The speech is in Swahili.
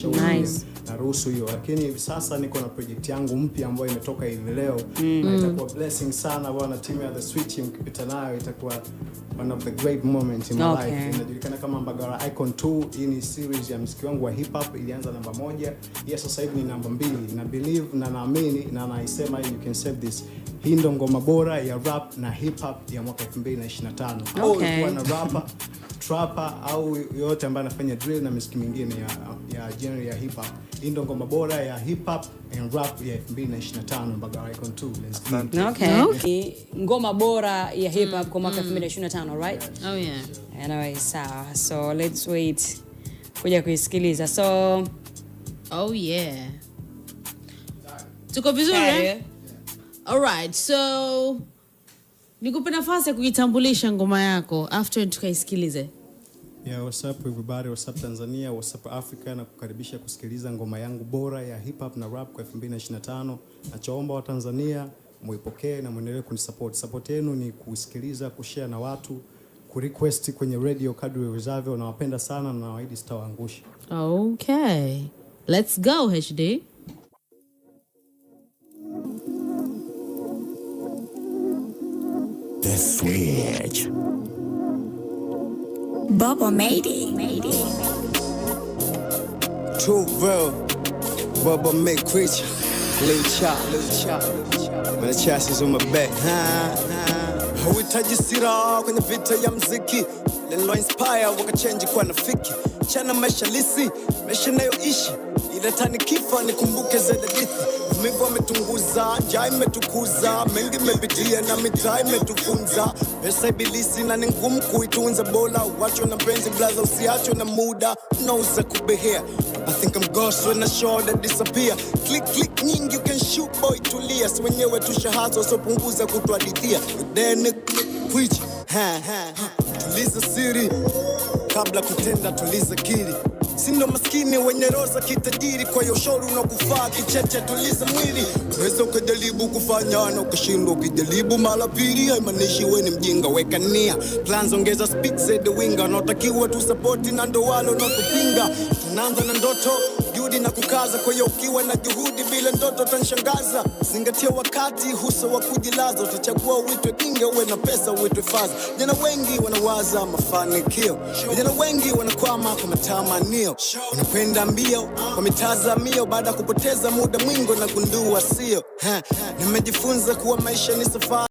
Nice. Naruhusu hiyo, lakini hivi sasa niko na project yangu mpya ambayo imetoka hivi leo na itakuwa blessing sana bwana. Timu ya The Switch mkipita nayo itakuwa one of the great moments in my life. Inajulikana kama Mbagala Icon 2. Hii ni series ya muziki wangu wa hip hop, ilianza namba 1. Yes, sasa hivi ni namba 2. Na believe na naamini na naisema you can save this. Hii ndo ngoma bora ya rap na hip hop ya mwaka 2025. Kwa na rapper, trapper au yote ambaye anafanya drill na muziki mingine ya genre ya hip hop. Hii ndo ngoma bora ya hip hop and rap ya 2025 Mbagala Icon 2. Okay. Ngoma bora ya hip hop kwa mwaka 2025, right? Oh yeah. Anyway, so let's wait kuja kuisikiliza. So oh yeah. Tuko vizuri eh? Alright, so nikupe nafasi ya kujitambulisha ngoma yako after tukaisikilize. Yeah, what's up everybody, what's up Tanzania, what's up Africa, na kukaribisha kusikiliza ngoma yangu bora ya hip hop na rap kwa 2025. Nachoomba wa Tanzania muipokee na muendelee kunisupport. Support yenu ni kusikiliza, kushare na watu, kurequest kwenye radio kadri uwezavyo. Nawapenda sana na nawaahidi sitawaangusha. Okay. Let's go HD. The Switch. Bubba made it. Too real. Bubba make creature. Little chop. When the chest is on my back. Hauhitaji sira kwenye vita ya mziki. Lilo inspire wakachange kwa nafiki. Chana maisha lisi, maisha nayoishi. Ila tani kifa nikumbuke zaidi hadithi. Mungu ametunguza, njaa imetukuza, mengi mepitia na mitaa imetufunza. Pesa ibilisi na ni ngumu kuitunza, bora uachwe na penzi blaza usiachwe na muda. Unaweza kubehea. I think I'm ghost when I show that disappear. Click nyingi you can shoot boy tulia. Si wenyewe tushahazo so punguza kutuadithia. Then preach. Tuliza siri kabla kutenda, tuliza kiri. Sindo maskini wenye roza kitajiri, kwa hiyo shauri unakufaa kicheche, tuliza mwili. Unaweza ukajaribu kufanya na ukashindwa, ukijaribu mara pili haimaanishi wewe ni mjinga, weka nia. Plans ongeza speed said the winger, unatakiwa tu support na ndo wale unakupinga. Tunaanza na ndoto, juhudi na kukaza, kwa hiyo ukiwa na juhudi bila ndoto utanishangaza. Zingatia wakati, huso wa kujilaza, utachagua uitwe kinge uwe na pesa uitwe faza. Vijana wengi wanawaza mafanikio, vijana wengi wanakwama kwa matamanio. Unakwenda mbio kwa mitazamio, baada kupoteza muda mwingi na gundua sio. Nimejifunza kuwa maisha ni safari.